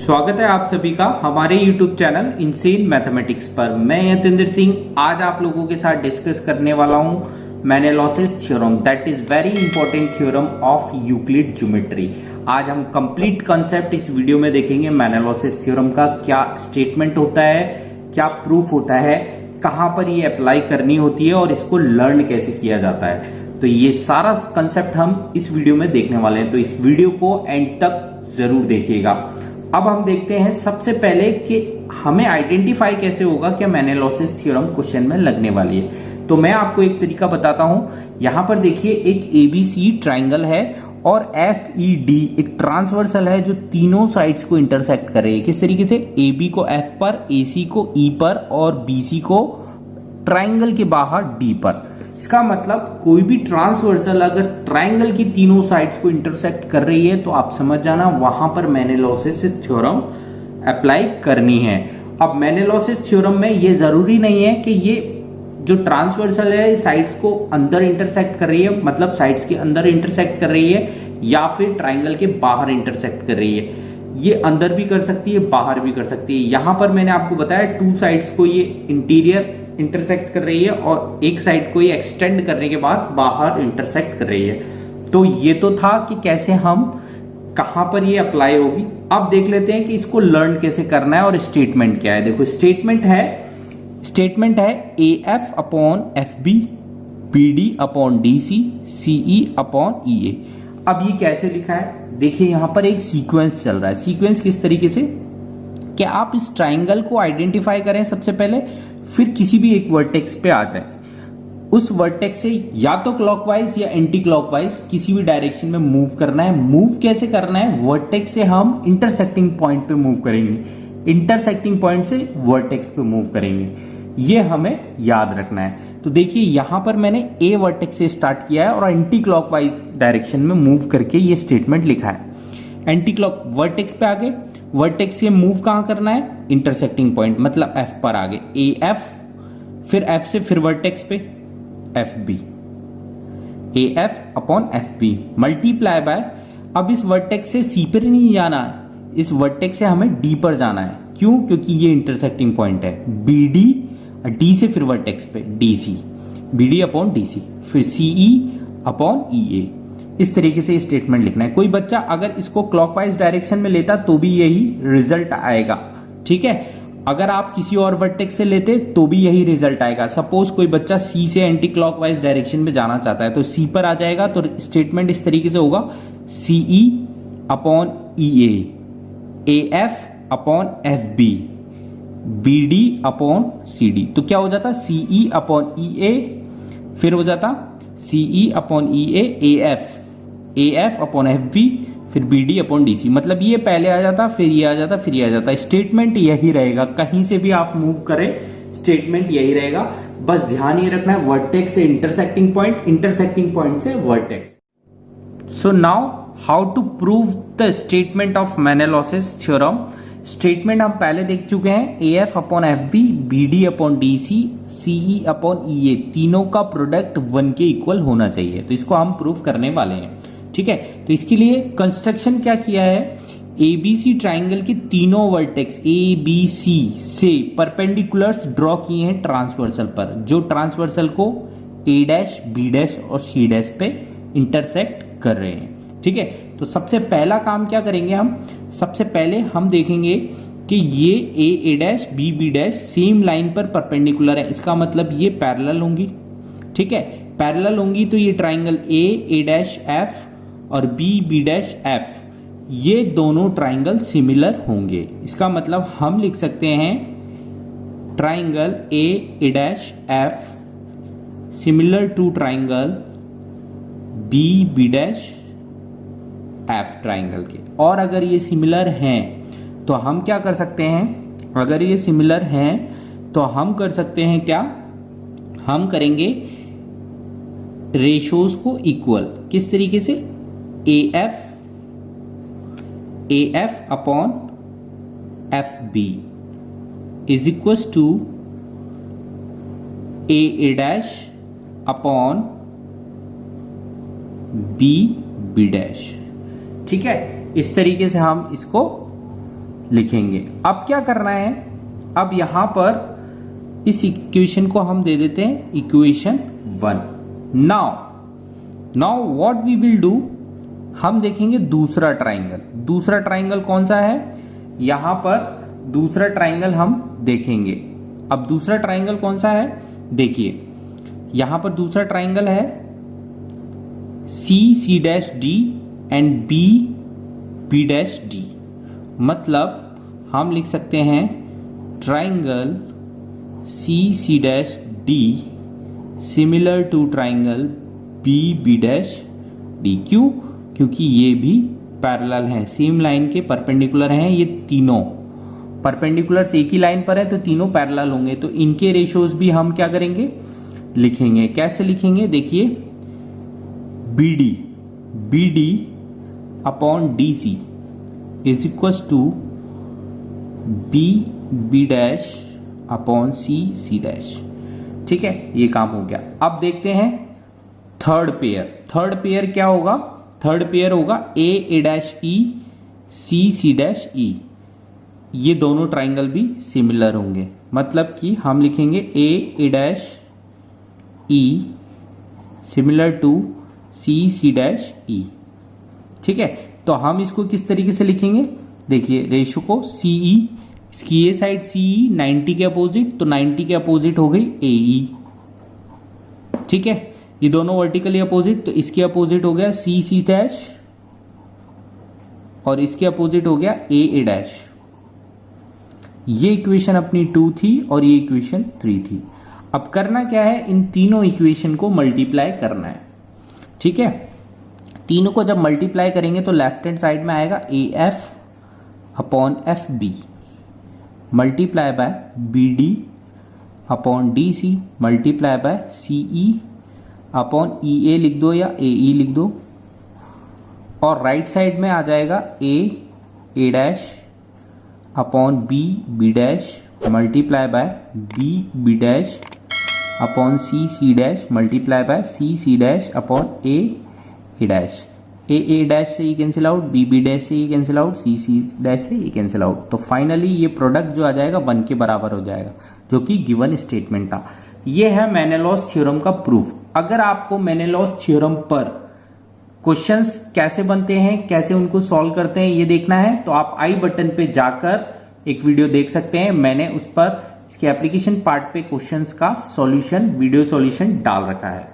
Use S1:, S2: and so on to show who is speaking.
S1: स्वागत है आप सभी का हमारे YouTube चैनल इनसेन मैथमेटिक्स पर। मैं यतेंद्र सिंह आज आप लोगों के साथ डिस्कस करने वाला हूं Menelaus theorem, that is very important theorem of Euclid geometry. आज हम कंप्लीट कॉन्सेप्ट इस वीडियो में देखेंगे। मेनेलोसिस थ्योरम का क्या स्टेटमेंट होता है, क्या प्रूफ होता है, कहां पर ये अप्लाई करनी होती है और इसको लर्न कैसे किया जाता है। तो ये सारा कंसेप्ट हम इस वीडियो में देखने वाले हैं, तो इस वीडियो को एंड तक जरूर देखिएगा। अब हम देखते हैं सबसे पहले कि हमें आइडेंटिफाई कैसे होगा कि मेनेलोसिस थ्योरम क्वेश्चन में लगने वाली है। तो मैं आपको एक तरीका बताता हूं। यहां पर देखिए एक एबीसी ट्राइंगल है और एफईडी एक ट्रांसवर्सल है जो तीनों साइड्स को इंटरसेक्ट कर रही है। किस तरीके से? एबी को एफ पर, एसी को ई पर और बीसी को ट्राइंगल के बाहर डी पर। इसका मतलब कोई भी ट्रांसवर्सल अगर ट्राइंगल की तीनों साइड्स को इंटरसेक्ट कर रही है तो आप समझ जाना वहां पर मेनेलोसिस थ्योरम अप्लाई करनी है। अब मेनेलोसिस थ्योरम में ये जरूरी नहीं है कि ये जो ट्रांसवर्सल है साइड्स को अंदर इंटरसेक्ट कर रही है, मतलब साइड्स के अंदर इंटरसेक्ट कर रही है या फिर ट्राइंगल के बाहर इंटरसेक्ट कर रही है। ये अंदर भी कर सकती है, बाहर भी कर सकती है। यहां पर मैंने आपको बताया टू साइड्स को ये इंटीरियर इंटरसेक्ट कर रही है और एक साइड को ये एक्सटेंड करने के बाद बाहर इंटरसेक्ट कर रही है। तो ये तो था कि कैसे हम कहां पर ये अप्लाई होगी। अब देख लेते हैं कि इसको लर्न कैसे करना है और स्टेटमेंट क्या है। देखो स्टेटमेंट है A F upon F B, B D upon D C, CE upon E A. अब ये कैसे लिखा है? देखिए यहां पर एक सीक्वेंस चल रहा है। सीक्वेंस किस तरीके से कि आप इस ट्राइंगल को आइडेंटिफाई करें सबसे पहले, फिर किसी भी एक वर्टेक्स पे आ जाए। उस वर्टेक्स से या तो क्लॉकवाइज या एंटी क्लॉकवाइज किसी भी डायरेक्शन में मूव करना है। मूव कैसे करना है? वर्टेक्स से हम इंटरसेक्टिंग पॉइंट पे मूव करेंगे, इंटरसेक्टिंग पॉइंट से वर्टेक्स पे मूव करेंगे। ये हमें याद रखना है। तो देखिए यहां पर मैंने ए वर्टेक्स से स्टार्ट किया है और एंटी क्लॉकवाइज डायरेक्शन में मूव करके ये स्टेटमेंट लिखा है। एंटी क्लॉक वर्टेक्स पे आगे, वर्टेक्स से मूव कहां करना है? इंटरसेक्टिंग पॉइंट, मतलब एफ पर आगे ए एफ, फिर एफ से फिर वर्टेक्स पे F B, A F upon F B multiply by. अब इस वर्टेक्स से सी पर नहीं जाना है, इस वर्टेक्स से हमें डी पर जाना है। क्यों? क्योंकि ये इंटरसेक्टिंग पॉइंट है। बी डी, डी से फिर वर्टेक्स पे D C, B D upon D C, फिर सीई अपॉन ई ए। इस तरीके से स्टेटमेंट लिखना है। कोई बच्चा अगर इसको क्लॉकवाइज डायरेक्शन में लेता तो भी यही रिजल्ट आएगा, ठीक है। अगर आप किसी और वर्टेक्स से लेते तो भी यही रिजल्ट आएगा। सपोज कोई बच्चा सी से एंटी क्लॉकवाइज डायरेक्शन में जाना चाहता है तो सी पर आ जाएगा, तो स्टेटमेंट इस तरीके से होगा C E upon E A F upon F B, B D upon C D. तो क्या हो जाता? सीई अपॉन ई ए, फिर हो जाता CE upon E A F upon F B, फिर B D upon D C. मतलब ये पहले आ जाता, फिर ये आ जाता, फिर ये आ जाता। स्टेटमेंट यही रहेगा, कहीं से भी आप मूव करें स्टेटमेंट यही रहेगा। बस ध्यान ये रखना है वर्टेक्स से इंटरसेक्टिंग पॉइंट, इंटरसेक्टिंग पॉइंट से vertex. So now how to prove the statement of Menelaus theorem. Statement हम पहले देख चुके हैं। A F upon F B, B D upon D C, CE upon E A, तीनों का product 1 के equal होना चाहिए। तो इसको हम प्रूव करने वाले हैं, ठीक है। तो इसके लिए कंस्ट्रक्शन क्या किया है? एबीसी ट्राइंगल के तीनों वर्टेक्स ए बी सी से परपेंडिकुलर्स ड्रॉ किए हैं ट्रांसवर्सल पर, जो ट्रांसवर्सल को ए डैश, बी डैश और सी डैश पे इंटरसेक्ट कर रहे हैं, ठीक है। तो सबसे पहला काम क्या करेंगे हम? सबसे पहले हम देखेंगे कि ये A dash, B dash same line पर परपेंडिकुलर है। इसका मतलब ये पैरेलल होंगी, ठीक है। पैरेलल होंगी तो ये ट्राइंगल ए डैश एफ और बी डैश एफ, ये दोनों ट्राइंगल सिमिलर होंगे। इसका मतलब हम लिख सकते हैं triangle A dash F similar to triangle B dash F triangle के। और अगर ये सिमिलर हैं तो हम क्या कर सकते हैं? अगर ये सिमिलर हैं तो हम कर सकते हैं क्या? हम करेंगे रेशोज को इक्वल। किस तरीके से? A F upon F B is equal to A dash upon B dash, ठीक है। इस तरीके से हम इसको लिखेंगे। अब क्या करना है, अब यहां पर इस इक्वेशन को हम दे देते हैं equation 1। Now what we will do, हम देखेंगे दूसरा ट्राइंगल। दूसरा ट्राइंगल कौन सा है, यहां पर दूसरा ट्राइंगल हम देखेंगे। अब दूसरा ट्राइंगल कौन सा है, देखिए यहां पर दूसरा ट्राइंगल है C dash D and B dash D. मतलब हम लिख सकते हैं triangle C dash D similar to triangle B dash D. क्यों, क्योंकि ये भी पैरेलल हैं, सेम लाइन के परपेंडिकुलर हैं। ये तीनों परपेंडिकुलर एक ही लाइन पर है तो तीनों पैरेलल होंगे, तो इनके रेशियोज भी हम क्या करेंगे, लिखेंगे। कैसे लिखेंगे, देखिए B D upon D C is equal to B dash upon C dash. ठीक है, ये काम हो गया। अब देखते हैं थर्ड पेयर क्या होगा। थर्ड पेयर होगा ए डैश ई सी डैश ई। ये दोनों ट्राइंगल भी सिमिलर होंगे, मतलब कि हम लिखेंगे A dash E similar to C dash E. ठीक है, तो हम इसको किस तरीके से लिखेंगे, देखिए रेशो को सीई, इसकी ये साइड सीई 90 के अपोजिट, तो 90 के अपोजिट हो गई एई। ठीक है, ये दोनों वर्टिकली अपोजिट, तो इसके अपोजिट हो गया सी डैश और इसके अपोजिट हो गया ए डैश। ये इक्वेशन अपनी 2 थी और ये इक्वेशन 3 थी। अब करना क्या है, इन तीनों इक्वेशन को मल्टीप्लाई करना है। ठीक है, तीनों को जब मल्टीप्लाई करेंगे तो लेफ्ट हैंड साइड में आएगा A F upon F B multiply by B D upon D C multiply by C E upon E A लिख दो या ए ई लिख दो, और राइट साइड में आ जाएगा A dash upon B dash multiply by B dash upon C dash multiply by C dash upon A dash. A dash से ये कैंसिल आउट, बी डैश से ये कैंसिल आउट, सी डैश से ये cancel out. तो finally ये product जो आ जाएगा 1 के बराबर हो जाएगा, जो कि गिवन स्टेटमेंट था। ये है मेनेलॉस थ्योरम का प्रूफ। अगर आपको मेनेलॉस थ्योरम पर क्वेश्चंस कैसे बनते हैं, कैसे उनको सॉल्व करते हैं ये देखना है, तो आप आई बटन पे जाकर एक वीडियो देख सकते हैं। मैंने उस पर इसके एप्लीकेशन पार्ट पे क्वेश्चंस का सॉल्यूशन, वीडियो सॉल्यूशन डाल रखा है।